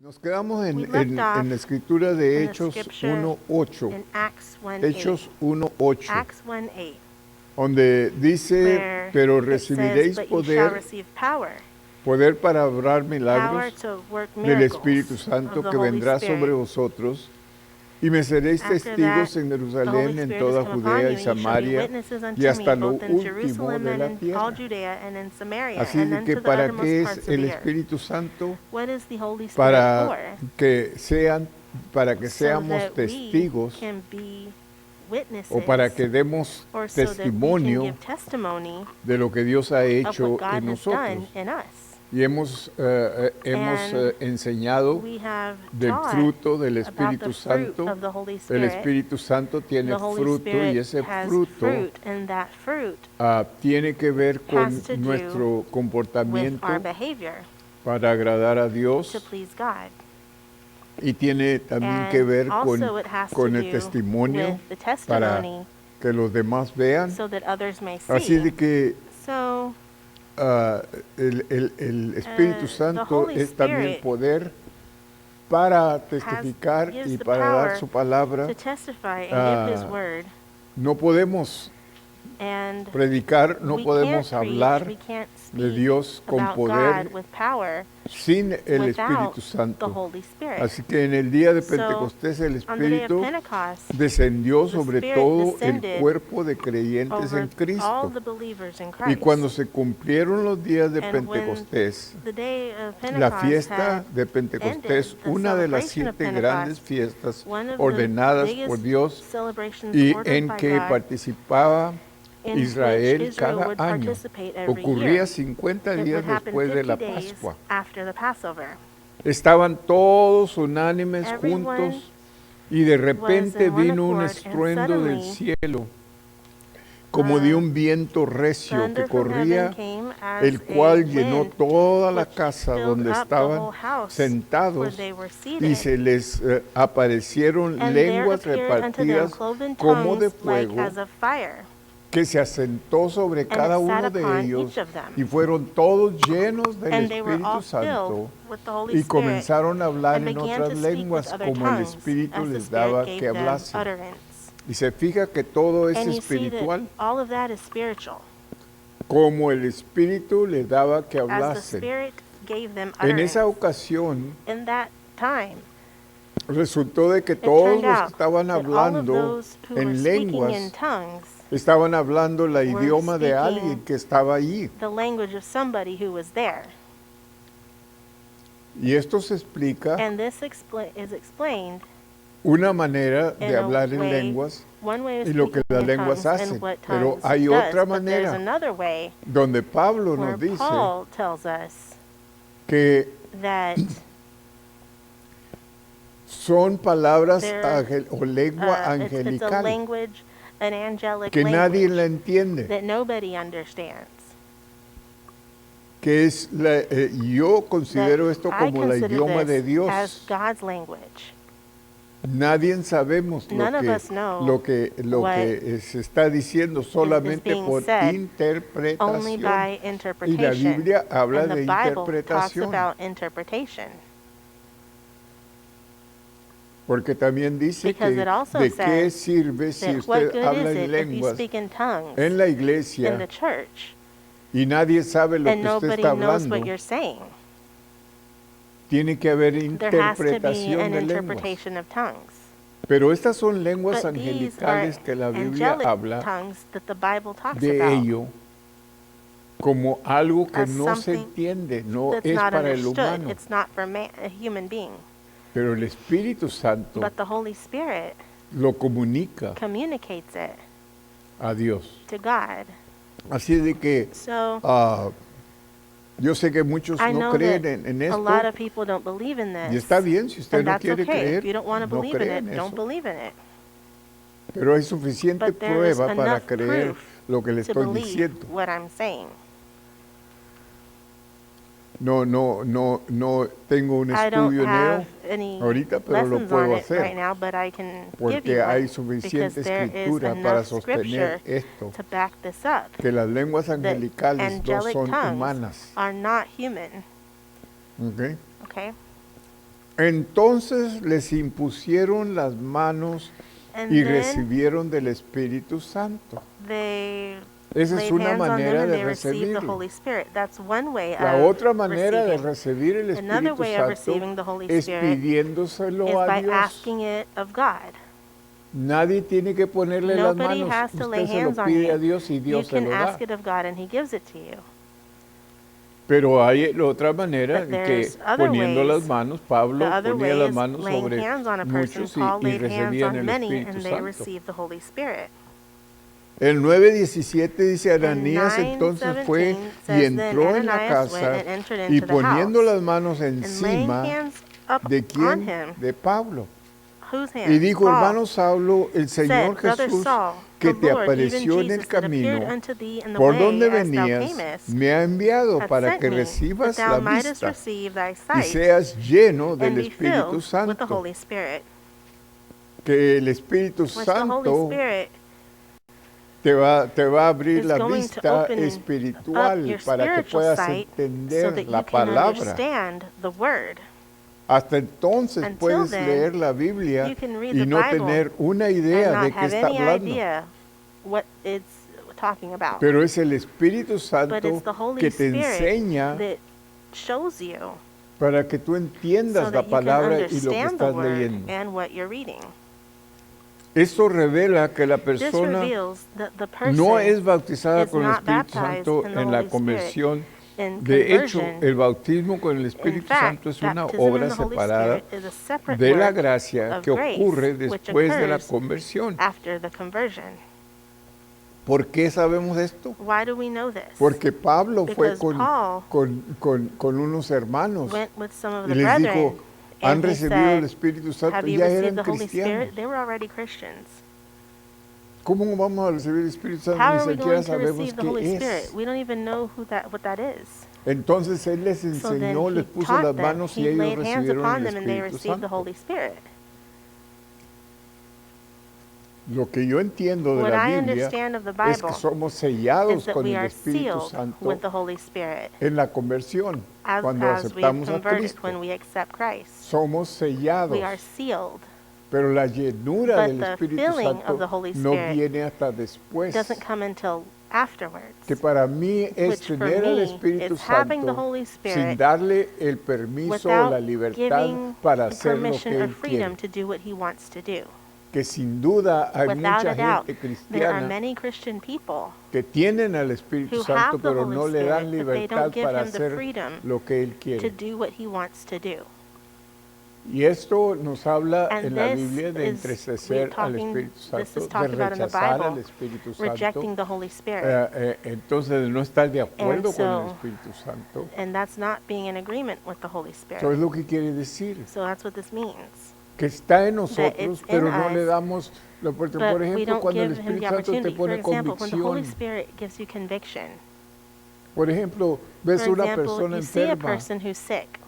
Nos quedamos We left off en la escritura de in the Hechos scripture 1:8. in Acts 1:8. Hechos 1:8, Acts 1:8, donde dice, where pero it recibiréis says, "But ye shall poder, receive power, poder para obrar power milagros to work del miracles Espíritu of Santo the que Holy vendrá sobre Spirit. vosotros, y me seréis After testigos that, en the Holy Jerusalén, en Spirit is toda come upon Judea you, y and ye shall be Samaria, witnesses y unto me, hasta lo both in último Jerusalem de and la in all tierra. Judea and in Samaria, Así and de que unto the ¿para uttermost qué parts es of el the earth." Espíritu Santo? What is the Holy Spirit Para for? que So seamos that we testigos, can be o para witnesses, que demos or so that we can testimonio give testimony de lo que Dios ha of hecho what God en has done nosotros. in us. Y hemos And enseñado we have del taught fruto del about Espíritu the fruit Santo. of the Holy El Spirit. Espíritu Santo tiene The Holy fruto, y Spirit ese has fruto fruit, and that fruit tiene que ver con has to do nuestro with comportamiento our behavior para agradar a to Dios, please God. y tiene también que And ver also it has to con el do testimonio with the para testimony que los demás vean. so that others may Así de see. que So el Espíritu the Santo Holy es también Spirit poder para testificar gives y the para dar power su palabra. to testify and give His word. No podemos And predicar, no we podemos can't preach, hablar we can't de speak Dios con about poder God with power sin el without Espíritu the Santo. Holy Spirit. Así que en el día de So, Pentecostés el on the day of Espíritu Pentecost, descendió the sobre Spirit todo el descended cuerpo de creyentes over en Cristo. all the believers in Y Christ. cuando se cumplieron los días de And when Pentecostés, the day of la Pentecost fiesta had de Pentecostés, ended, the una de las celebration of 7 grandes Pentecost, fiestas one of the ordenadas biggest por Dios celebrations y ordered en by que God, participaba in which Israel Israel cada would año, participate every ocurría year. 50 It días would happen después de 50 la days Pascua. after the Passover. Estaban todos unánimes Everyone juntos, y de was repente in one vino un accord, and estruendo del suddenly cielo, como de un viento recio que thunder from corría, heaven came as el cual a llenó wind, toda la which casa filled donde up the estaban whole house sentados, where they were y seated. se les aparecieron And there lenguas appeared unto them repartidas cloven como de tongues like fuego, as of fire, que se asentó sobre and cada it sat uno de upon ellos, each of them. y fueron todos llenos del And they were all Espíritu Santo, filled with the Holy y Spirit, comenzaron a hablar and en began otras to speak with lenguas other como el tongues, Espíritu as the les Spirit daba gave que them hablasen. utterance. Y se fija que todo es And you see that espiritual, all of that is spiritual, como el Espíritu les daba que as the hablasen. Spirit gave them En utterance. esa ocasión In that time, resultó de que it todos turned los que out estaban that all of hablando those who were en speaking in lenguas tongues estaban hablando el were idioma de speaking alguien que estaba allí. the language of somebody who was there. Y esto se explica And this is explained una manera in de a hablar en way, lenguas one way of y lo que speaking las in lenguas tongues hacen. and what Pero tongues hay does, otra but there's manera another way donde Pablo where nos dice Paul tells us que that son palabras there, o lengua it's a angelical language, an angelic que nadie la language entiende, that nobody understands. que es yo considero That esto I como el consider idioma de this Dios. as God's language. Nadie sabemos None of us know lo que se está diciendo, solamente being por said interpretación. only by Y la interpretation. Biblia habla And the de Bible talks interpretación, about interpretation. porque también dice Because que it also de qué says sirve si that what usted good habla is en it if you lenguas speak in tongues en la in the iglesia church y nadie sabe lo and que usted nobody está knows hablando. what you're saying? Tiene que haber There has to be interpretación an de lenguas. interpretation of tongues. Pero estas son lenguas But these are angelicales que la Biblia angelic habla tongues that the Bible talks de about ello como algo que as no se something entiende, no that's es not para el understood. humano. It's not for a human being. Pero el Espíritu Santo But the Holy Spirit lo comunica communicates it a Dios. to God. Así de que So yo sé que muchos I no know creen that en a esto, lot of people don't believe in y this. está bien si usted And no that's quiere okay. creer, If you don't want to no believe in cree en it, don't eso. believe in it. Pero hay suficiente But there is prueba para enough creer proof lo que le to estoy believe diciendo. what I'm saying. No tengo un I don't estudio en have ello any ahorita, pero lo lessons on puedo it hacer, right now, but I can give porque you hay one suficiente because there is escritura para enough sostener scripture esto, to back this up. que las lenguas That angelicales no angelic son tongues humanas. are not human. ¿Ok? Okay? Entonces les impusieron las manos And y then recibieron del Espíritu Santo. they Esa es laid una hands on them manera and de they received the recibirlo. Holy Spirit. That's one way La of otra manera de receiving. recibir el Another Espíritu way of Santo receiving the Holy es Spirit pidiéndoselo is a by Dios. asking it of God. Nadie tiene que ponerle las Nobody manos. has to lay Usted se lo hands on pide a you. Dios y You Dios se can lo da. ask it of God and He gives it to you. Pero hay la otra manera But que there's other poniendo las ways. manos, The Pablo other ponía way las is manos laying sobre hands on a person. muchos Paul y laid hands recibían on el many Espíritu and they Santo. received the Holy Spirit. El 9:17 dice, And Ananías entonces fue 9:17 y says, Then entró en la Ananias went casa and entered y into the poniendo house, las manos and laying encima hands up de on quién, him. de Pablo. Whose Y hands? dijo, Paul. hermano Saulo, el Señor Said, Brother Jesús Saul, que the te Lord, even apareció en el Jesus that appeared camino unto thee in the por way donde as thou venías, camest, me ha enviado hath para sent que me, that recibas thou la mightest vista receive thy y sight, seas lleno and del be Espíritu filled with the Santo. Holy Spirit. Que el Espíritu Which the Holy Santo Spirit te va a abrir is la going to vista open up espiritual your para que spiritual puedas sight so entender that la you can palabra. understand the Word. Hasta entonces Until puedes then, leer la Biblia you can read y the no Bible tener una and idea not de qué have está any hablando. idea what it's talking about. Pero es el Espíritu But Santo it's the Holy que te Spirit enseña that shows you para que tú so entiendas la that you can palabra y lo que understand the estás Word leyendo. and what you're reading. Esto revela que la This persona reveals that the no person es bautizada is con el not Espíritu baptized Santo in the en la Holy Spirit conversión. in De hecho, conversion. el bautismo con el In Espíritu fact, Santo es una baptism in obra the Holy separada Spirit is a separate de la work gracia of que ocurre grace which después de la occurs conversión. after the conversion. ¿Por qué sabemos esto? Why do we know this? Porque Pablo fue Because Paul con unos hermanos went with some of y the les brethren dijo, han and he recibido el said, Espíritu Santo, have you ya received eran the Holy cristianos. Spirit? They were already Christians. ¿Cómo vamos a recibir el Espíritu Santo? How Ni are we siquiera going to sabemos receive the Holy qué Spirit? es. We don't even know what that is. Entonces Él les So then enseñó, he les puso taught las them. manos y He ellos laid hands recibieron upon el them and they Espíritu received the Santo. Holy Spirit. Lo que yo entiendo de What la I Biblia understand of the es Bible que somos is sellados that con we el are Espíritu sealed Santo with the Holy Spirit en la conversión, cuando as we have aceptamos a converted, Cristo. when we accept Christ. Somos sellados, We are sealed. pero la llenura But del the Espíritu filling of Santo the Holy no Spirit viene hasta después. doesn't come until afterwards. Que para mí es Which for tener al me Espíritu is having the Santo Holy sin Spirit darle el permiso o without la libertad giving para the hacer lo permission que or Él freedom quiere. to do what He wants to do. Que sin duda hay Without mucha a doubt, gente there are cristiana many Christian people que tienen al Espíritu who Santo, have the pero Holy no le dan Spirit, but they libertad don't give para Him the hacer freedom lo que Él to quiere. do what He wants to do. Y esto nos habla And en la this Biblia de is entrecer al Espíritu this Santo, is de talked about in the rechazar al Bible, Espíritu rejecting Santo, the Holy Spirit. entonces de no estar de acuerdo con el so- Espíritu Santo. And that's not being in agreement with the Holy Eso es Spirit. lo que quiere decir, So that's what this means. que está en it's nosotros, in pero no le us, damos la oportunidad. But Por we ejemplo, don't cuando el give Him Espíritu the Santo te opportunity. For pone example, when the Holy convicción, Spirit gives you conviction. por ejemplo, ves For una example, persona you see a enferma person who's sick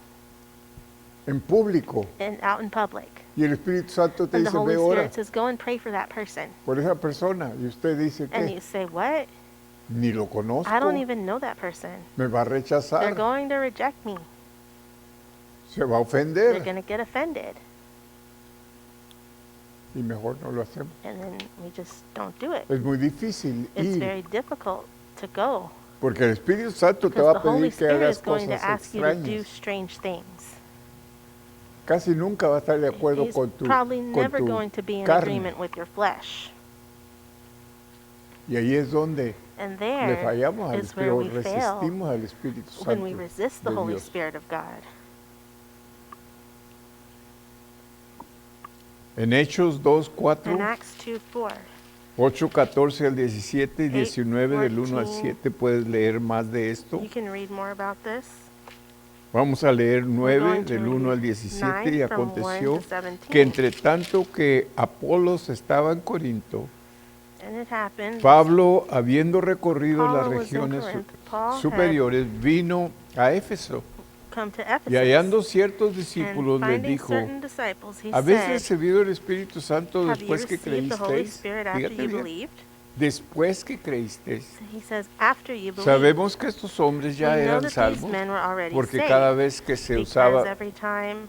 en público out in public. y el Espíritu Santo te And the dice, Holy ve ora Spirit says, go and pray for that person. por esa persona, y usted dice And que you say, what? ni lo conozco, I don't even know that person. me va a They're rechazar, going to reject me. se va a They're ofender, going to get offended. y mejor no lo hacemos. And then we just don't do it. Es muy difícil It's ir, very difficult to go. porque el Espíritu Santo te Because va the a Holy pedir que Spirit hagas is going to cosas ask you to do extrañas. strange things. Casi nunca va a estar de acuerdo He's con tu, probably con never tu going to be in carne. agreement with your flesh. Y ahí es donde And le there fallamos al is where Espíritu, we fail resistimos al Espíritu Santo when we resist the de Holy Dios. Spirit of God. En Hechos 2:4, In Acts 2:4, 8:14 al 17 y 19 del 1 al 8:14. 7 puedes leer más de esto. you can read more about this. Vamos a leer We're 9 going to del 1 al read 17 y 9 from 1 aconteció to 17. que entre tanto que Apolos estaba en Corinto, And it happened, Pablo, habiendo recorrido Paul las was in regiones Corinth. Paul had superiores, vino a Éfeso come to Ephesus, y hallando ciertos and discípulos les finding dijo, certain disciples, he ¿habéis said, recibido el Espíritu Santo have you después que received the Holy creísteis? Spirit after Fíjate you bien, believed? después que creísteis. He says, after you believed. Sabemos que estos hombres ya we know eran that these salvos men were already porque saved, cada vez que se because usaba every time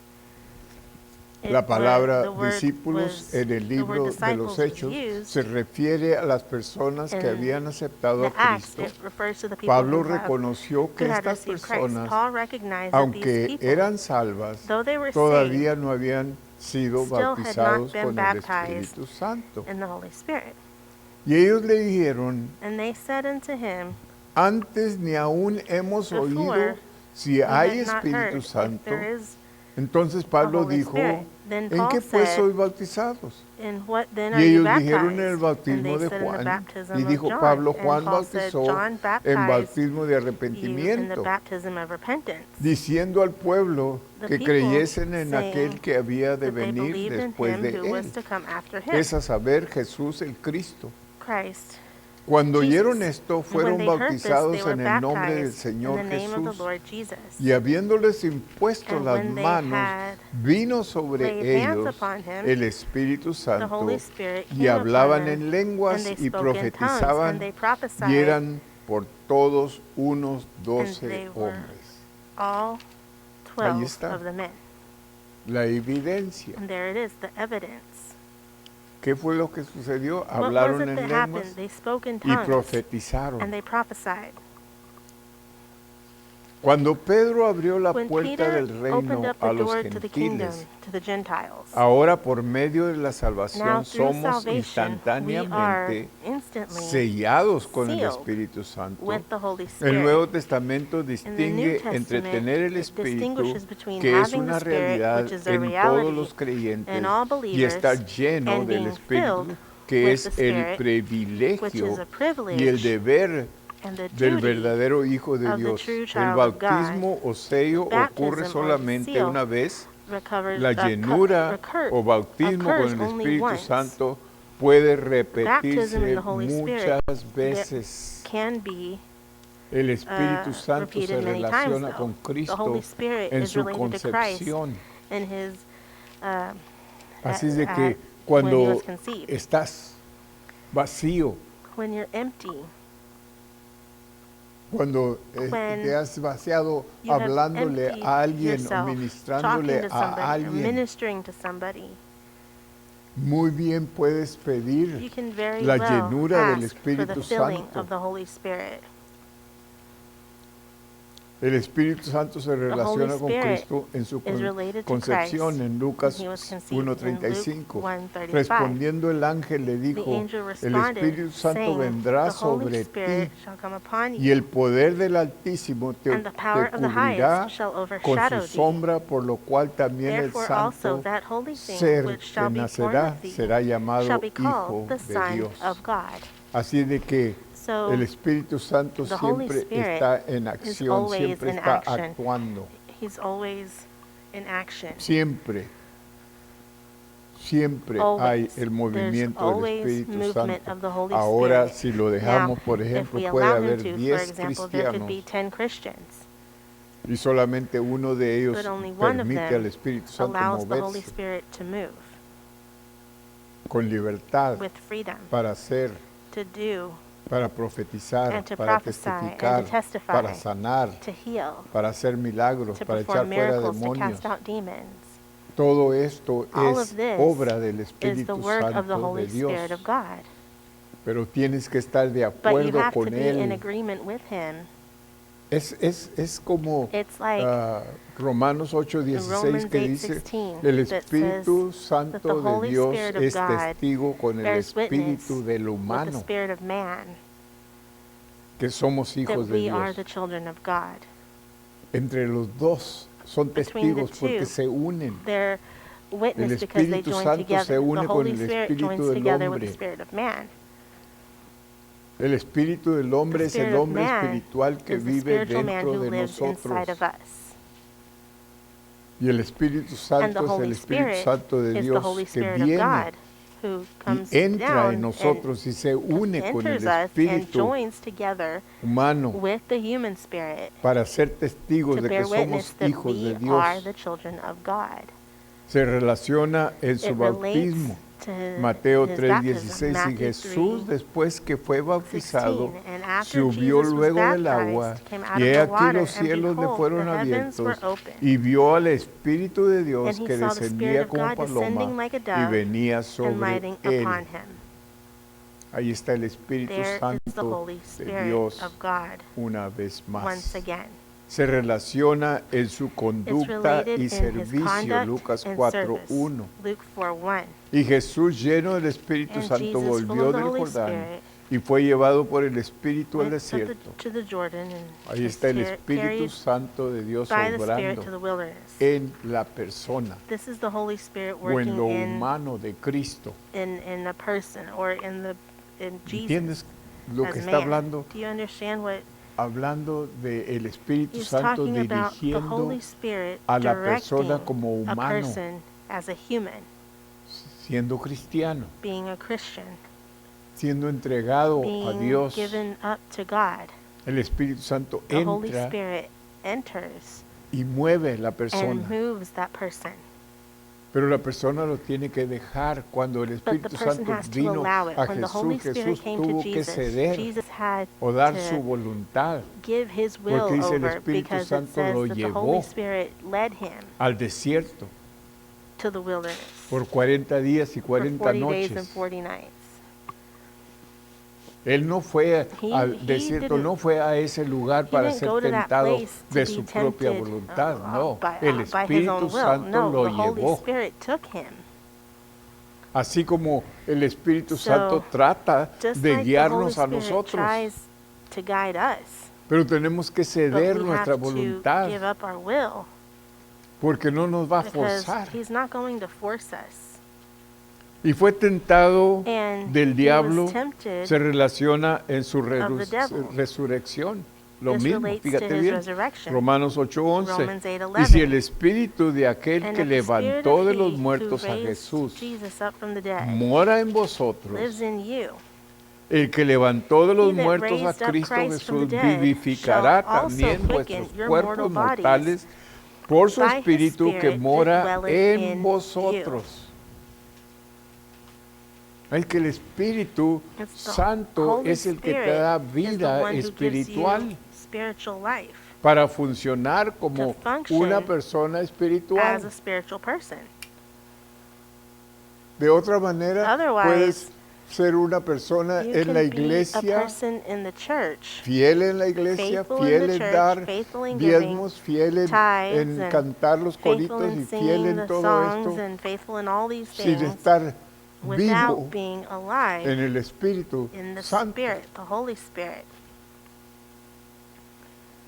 La palabra the word discípulos was- en el the word libro de disciples los was Hechos used. se refiere a las personas que In habían aceptado a The Acts, Cristo. it refers to the people Pablo who reconoció que had estas received Christ. personas, Paul recognized that these aunque people, eran salvas, though they were todavía no habían sido still had not bautizados been con el baptized Espíritu Santo. in the Holy Spirit. Y ellos le dijeron, And they said unto him, antes ni aún hemos oído Before, si we hay had not Espíritu heard if Santo. there is Entonces a Pablo Holy dijo, Spirit. Then ¿en Paul qué pues said, sois bautizados? in what then Y are you ellos dijeron en el baptized? And bautismo they de said in the Juan. baptism Y of dijo John. Pablo, And Juan Paul said, bautizó John en baptized bautismo de you in the arrepentimiento, baptism of repentance. diciendo al pueblo The que people creyesen en saying aquel que había de that they venir believed in después him de who él, was to come after him, es a saber, Jesús el Cristo. Christ. Cuando Jesus. oyeron esto, And when fueron they heard this, bautizados they were en el nombre del baptized in Señor the name of Jesús. the Lord Jesus. Y habiéndoles impuesto And las when they manos, had vino sobre laid hands ellos upon him, el Espíritu the Santo, Holy Spirit y came hablaban upon them, en lenguas and they y spoke in tongues, and profetizaban, they prophesied, y eran por todos unos and 12 they were hombres. all Ahí 12 está. of the men. La evidencia. And there it is, the evidence. ¿Qué fue lo que sucedió? What was Hablaron it en that lenguas happened? They spoke in y tongues, profetizaron. and they prophesied. Cuando Pedro abrió la When puerta Peter del reino opened up a the los door to the kingdom, gentiles, to the Gentiles, ahora por medio de la now salvación through somos salvation, we are instantáneamente instantly sellados con el sealed Espíritu Santo. with the Holy El Spirit. Nuevo Testamento In the New distingue entre Testament, tener el it Espíritu, distinguishes between que es having the una Spirit, realidad which is a en todos reality los creyentes, in all y believers, estar lleno and del being Espíritu, filled que with es the el Spirit, which privilegio is a privilege y el deber and the del duty verdadero Hijo de of the Dios. true El child of God. bautismo o sello Baptism ocurre or solamente seal una vez. recovers, La llenura o bautismo con occurs el only Espíritu once. Santo puede Baptism in repetirse the Holy Spirit muchas veces. can be El Espíritu Santo repeated se many times, relaciona though. con The Cristo Holy Spirit en is su related to Christ concepción. in his Así es de at- que when he cuando was conceived. estás vacío, When you're empty, cuando When te has vaciado you have hablándole emptied a alguien o yourself, talking ministrándole to a somebody, or alguien, ministering to somebody, muy bien puedes you pedir can very la well llenura del ask for the Espíritu filling Santo. of the Holy Spirit. El Espíritu Santo se relaciona con Spirit Cristo en su is related to concepción Christ en Lucas when he was conceived in Luke 1:35. 1:35. Respondiendo el ángel le The dijo, angel el responded, Espíritu Santo saying, vendrá "The Holy sobre Spirit ti shall come upon y you, el poder del Altísimo te and the power of the cubrirá highest shall con overshadow su thee. sombra, por lo cual también el Therefore also Santo that holy thing ser which que shall be born nacerá of thee será llamado shall be Hijo called the de Son Dios. of God." Así de que So el Espíritu Santo the Holy siempre Spirit está en is acción, always siempre in está action. actuando. He's always in action. Siempre hay Always. el movimiento There's del always Espíritu movement Santo. of the Holy Ahora, Spirit. si lo dejamos, Now, por if ejemplo, we puede allow him haber to, for 10 example, there could be cristianos 10 Christians, y solamente uno de ellos but only one of permite al them Espíritu Santo allows the Holy moverse Spirit to move con libertad with freedom para hacer, to do, para profetizar, and to para prophesy, and to testificar, testify, para sanar, to heal, para hacer milagros, to para echar perform fuera miracles, to demonios. cast out demons. Todo esto All es of this obra del is Espíritu the work of the Santo Holy de Dios. Spirit of God. Pero tienes que estar de But you acuerdo have to con be in Él. agreement with Him. Es como It's like Romanos 8:16 Romans que dice, 8:16 el that Espíritu says Santo that the de Holy Dios Spirit of es God testigo con el bears witness espíritu del with the humano, spirit of man que somos that hijos de we are Dios. the children of God. Entre los dos son Between the testigos porque two, se unen. They're witness El because they Espíritu join Santo together. se une The con Holy el Spirit espíritu joins del together with the hombre. spirit of man. El espíritu del hombre The es el spirit of hombre man espiritual que is the vive spiritual man dentro who de lives nosotros. inside of us. Y el Espíritu And the Santo es el Holy Espíritu Spirit Santo de is the Dios Holy que Spirit of viene God who comes y entra down en nosotros y se une con el enters us and espíritu joins together humano with the human spirit para ser testigos to de que bear witness somos that hijos de we are Dios. the children of God. Se relaciona en su It relates bautismo to Mateo his 3:16, y baptism. Jesús, después que fue bautizado, 16, and after subió Jesus was luego del agua, baptized, came out y of he the aquí water, los and cielos le behold, fueron the heavens were abiertos, opened. y vio al Espíritu de Dios And he que saw the Spirit descendía of como God descending paloma like a y dove venía and sobre lighting él. upon him. Ahí está el Espíritu There is the Santo Holy de Spirit Dios of God una vez once más. again. Se relaciona en su It's conducta related y in his servicio, conduct Lucas and 4:1. service. Luke 4:1. Y Jesús, lleno del Espíritu And Santo, Jesus, full volvió of the del Holy Jordán Spirit, y fue llevado por el Espíritu al went desierto. to the Jordan and Ahí was está el Espíritu carried Santo de Dios by the Spirit obrando to the wilderness. en la persona This is the Holy Spirit o en working lo in humano de Cristo. a person or in Jesus ¿Entiendes lo as que está man. hablando? Do you understand what Hablando del Espíritu he's Santo talking about? The dirigiendo Holy Spirit a la directing persona como a humano, person as a human, siendo cristiano, being a Christian, siendo entregado a being Dios. given up to God. El Espíritu Santo The Holy entra Spirit enters y mueve la and persona. moves that person. Pero la persona lo tiene que dejar. Cuando el But the Espíritu person Santo has to vino allow it. a When the Holy Jesús, Spirit Jesús came to tuvo que Jesus, ceder Jesus had o dar su to voluntad, give his will porque dice el over Espíritu because it Santo says lo that the Holy llevó Spirit led him al desierto to the wilderness por 40 días y for 40 40 days and noches. 40 nights. Él no fue He al desierto, didn't- no fue a ese lugar para didn't ser go to that tentado place to de be su propia tempted, voluntad, no. by El his own Espíritu will. Santo No, lo the Holy llevó. Spirit took him. Así como el Espíritu So, Santo trata Just de like the Holy guiarnos a Spirit nosotros, tries to guide us, pero tenemos que but ceder we nuestra have to voluntad give up our will porque no nos va a because forzar. he's not going to force us. Y fue tentado And del he diablo, was tempted se relaciona en su of the devil. resurrección. Lo This mismo, relates to fíjate his bien, resurrection. Romanos 8:11. Romans Y si 8:11. el espíritu de aquel And que if the spirit levantó of de he los who muertos a raised Jesús Jesus up from the dead mora en vosotros, lives in you, el que levantó de los he that muertos a raised up Cristo Christ from Jesús the dead vivificará shall also también quicken vuestros your mortal cuerpos bodies mortales por su by his espíritu que Spirit that mora dwelleth en in vosotros. Es que el Espíritu It's the Santo Holy es el que te Spirit da is the vida one who gives you espiritual spiritual life para funcionar como to function una persona as espiritual. a spiritual person. De otra manera, Otherwise, puedes ser una persona You en can la be a iglesia, person in the church, fiel en la iglesia, faithful in fiel the en church, dar faithful in giving diezmos, fiel en tithes, and cantar los faithful coritos y in fiel singing en the todo songs, esto, and faithful in all these sin things, estar vivo without being alive en el Espíritu in the Santo. Spirit, the Holy Spirit.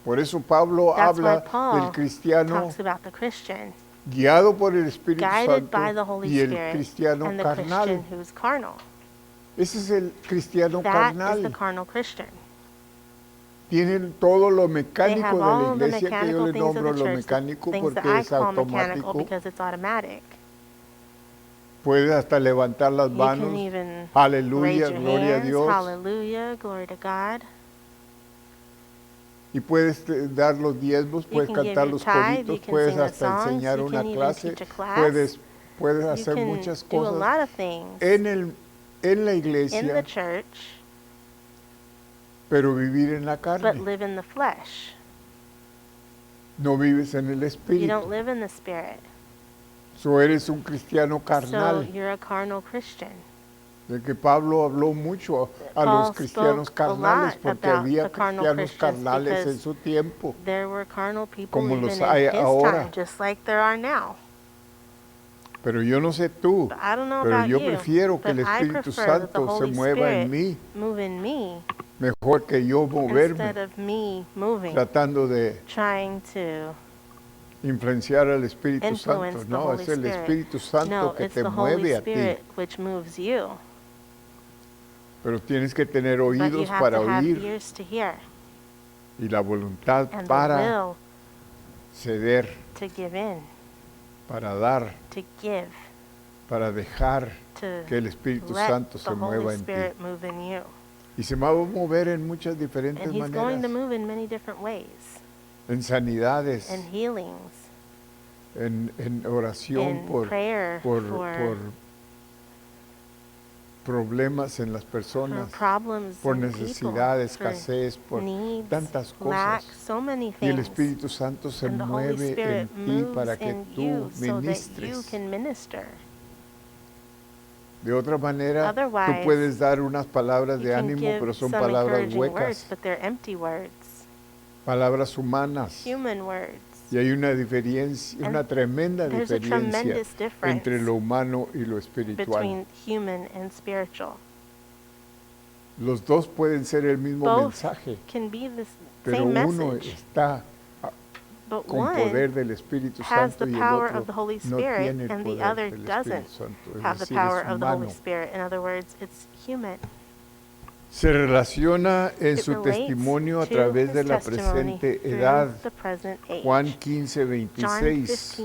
Por eso Pablo That's why habla Paul del cristiano talks about the Christian, guiado por el Espíritu guided by Santo the Holy y el Spirit, cristiano and the carnal. Christian who's carnal. Ese es el cristiano That is the carnal. carnal Christian. Tienen todo lo They mecánico have de la all the iglesia, que yo mechanical le things of nombro the lo church, the mecánico things that porque I es call mechanical automático. because it's automatic. Puedes hasta levantar las You manos. can even Aleluya, raise your gloria a hands, Dios. hallelujah, glory to God. Y puedes dar los diezmos, You puedes can give cantar your los tithe, you coritos, can puedes sing the hasta songs, enseñar you una can even clase, teach a class. puedes You hacer can muchas do a cosas lot of things en la in the iglesia, church, pero vivir en la but carne. live in the flesh. No vives en el You espíritu. don't live in the Spirit. So eres un cristiano So carnal. you're a carnal Christian. De que Pablo habló mucho a Paul los cristianos spoke a carnales, lot porque about había the carnal cristianos Christians carnales en because su tiempo. There were carnal people Como even los in hay his ahora. time, just like there are now. Pero yo no sé tú, But I don't know pero about yo you, prefiero que but el I Espíritu prefer that the Santo se Holy mueva en Spirit mí, move in me mejor que yo instead moverme, of me moving, tratando de trying to influenciar al Espíritu influence Santo. the No, Holy es el Spirit. Espíritu Santo No, que it's te the Holy mueve a ti. Spirit which moves you. Pero tienes que tener But you oídos have para to have oír ears to hear y la voluntad and the para will ceder, to give in, para dar, to give, para dejar to que el Espíritu let Santo the se mueva Holy en ti. Spirit move in you. Y se va a mover en muchas diferentes And He's going to maneras, move in many different ways, en sanidades, in healings, en oración in por, prayer por, for por problemas en las for personas, problems por in necesidad, people, for escasez, por needs, tantas lack, cosas. so many Y el things. Espíritu Santo se And the Holy mueve en Spirit ti moves para que in tú you so that you ministres. can minister. De otra manera, tú Otherwise, puedes dar unas palabras You de can ánimo, give pero son some palabras encouraging words, huecas, but they're empty words, palabras humanas. human words. Y hay una diferencia, And una tremenda there's a diferencia tremendous difference entre lo humano y lo espiritual. between human and spiritual. Los dos pueden ser el mismo Both mensaje, can be the pero same uno message, está but con one poder del Espíritu has the Santo y el power otro of the Holy no Spirit, tiene el and the poder other del doesn't Espíritu Santo, es have the decir, power es of the Holy humano. Spirit. In other words, it's human. Se relaciona en It su relates testimonio a to través de his la testimony presente through edad. the present age. Juan 15, John 26.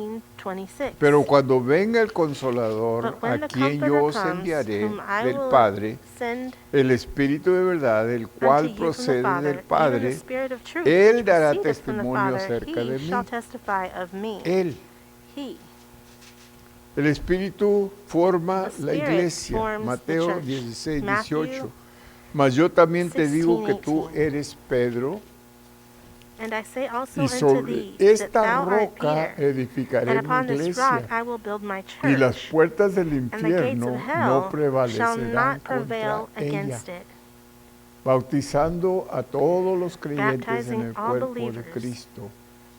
15:26. Pero cuando venga el Consolador, But when a the quien Comforter yo os comes, enviaré whom I del will Padre, send el Espíritu de verdad, el unto cual you from the procede Father, del even the Padre, Spirit of truth, Él which dará proceedeth from the testimonio Father, acerca de he shall mí. testify of me. Él. He. El Espíritu forma The la Spirit iglesia. forms the Mateo church. 16, Matthew 18. Mas yo también te digo 16, que tú 18. eres Pedro, And I say also y unto sobre thee that esta thou art roca Peter, edificaré and mi upon this rock iglesia, I will build my y las church, puertas del and the gates of infierno no hell shall prevalecerán not contra prevail ella, against it. bautizando a todos los creyentes en Baptizing el all cuerpo de believers Cristo.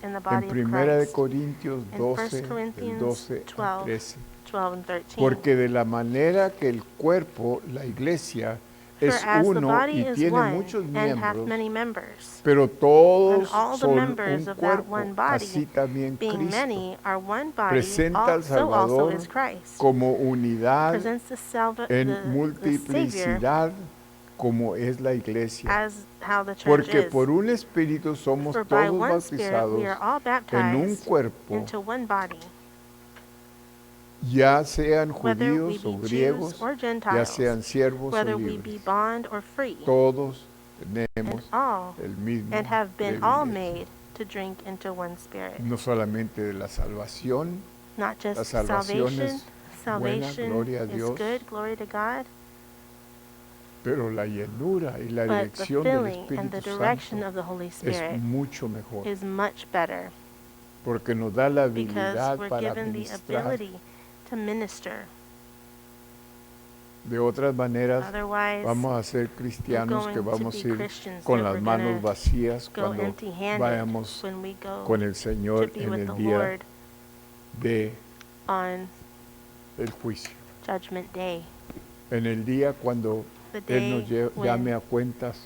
in the En body of Primera de Christ. Corintios In 12, 1 del Corinthians 12 al 12, 13. 12 and 13. Porque de la manera que el cuerpo, la iglesia, For es as the uno body y is tiene one muchos and hath miembros, many members, pero and todos all the son members un of that cuerpo, one body, así también being Cristo many, are one body, presenta al so also Salvador is Christ. como unidad Presents the en Savior multiplicidad como es la iglesia. as how the church Porque is. por un espíritu somos For by todos one Spirit we bautizados are all en un baptized cuerpo, into one body, ya sean whether we judíos o be Jews griegos, or ya Gentiles, sean siervos o whether we be libres. bond or free, Todos and tenemos all, el mismo and have been all privilegio. made to drink into one Spirit. No solamente de la salvación, Not la just salvación salvation. es buena, Salvation gloria a is Dios, good, glory to God, pero la llenura y la but the dirección del filling and the Espíritu direction Santo of the Holy es Spirit mucho mejor, is much better porque nos da la because habilidad we're para given the ministrar. ability to minister. De otras maneras, Otherwise, vamos a ser we're cristianos going que to vamos be a ir Christians con that las we're manos gonna vacías go cuando empty-handed vayamos when we go con el to Señor be en with el the día Lord de on el juicio. Judgment Day. En el día cuando The Él nos day llame when a cuentas,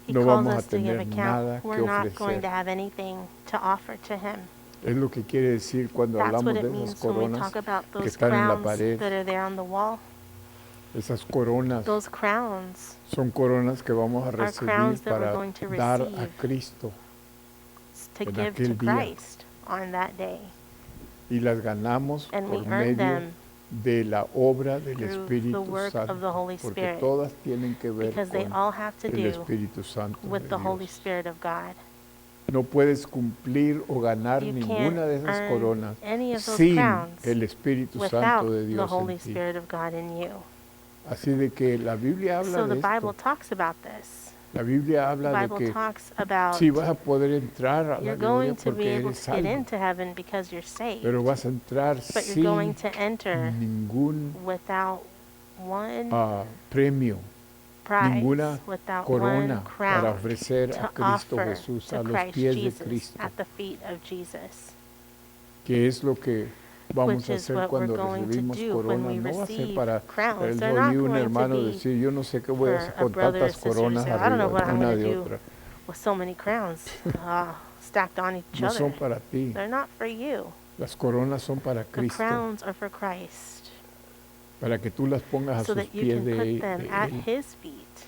He no calls vamos a us to give tener account, nada que we're not going ofrecer. to have anything to offer to Him. Es lo que quiere decir cuando That's what hablamos it de esas means when we coronas talk about que those están en la crowns pared. that are there on the wall. Esas coronas Those crowns son coronas que vamos a are recibir crowns that we're para going to dar a receive Cristo to en give to aquel día. Christ on that day. Y las ganamos And we por earn medio them de la obra del through the Espíritu work of the Santo, Holy porque Spirit, todas tienen que ver because they con all have to el do Espíritu Santo with de the Holy Dios. Spirit of God. No puedes cumplir o ganar You ninguna de can't esas earn coronas any of those sin crowns el Espíritu without Santo de the Dios Holy en ti. Spirit of God in you. Así de que la Biblia habla So the de Bible esto. talks about this. La Biblia The habla de Bible que talks about sí vas a poder entrar a la you're gloria going to be porque able eres to get salvo, into heaven because you're saved, pero vas a entrar but you're going sin to enter ningún without one premio, prize, ninguna without corona one para crown ofrecer a to Cristo offer Jesús to a los Christ pies de Jesus Cristo, at the feet of Jesus, que es lo que vamos which a is hacer what we're cuando going to recibimos do when coronas. we No va a ser receive para crowns. el They're not oí un going to hermano be decir, yo no sé qué voy a for hacer a con brother or tantas sister to coronas say, I don't know arriba, what I'm una going to de do otra. with so many crowns stacked on each No son other. para ti. They're not for you. Las coronas son para The Cristo, crowns are for Christ, para que tú las pongas a so sus that you pies can de put them at Él. His feet.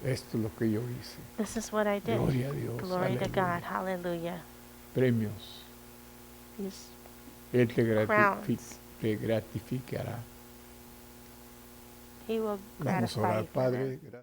Esto es lo que yo hice. This is what I did. Gloria a Dios. Glory to Aleluya. God. Hallelujah. Premios. These Él te crowns. te gratificará. He will Vamos a gratify orar, you for them. Padre. Gracias.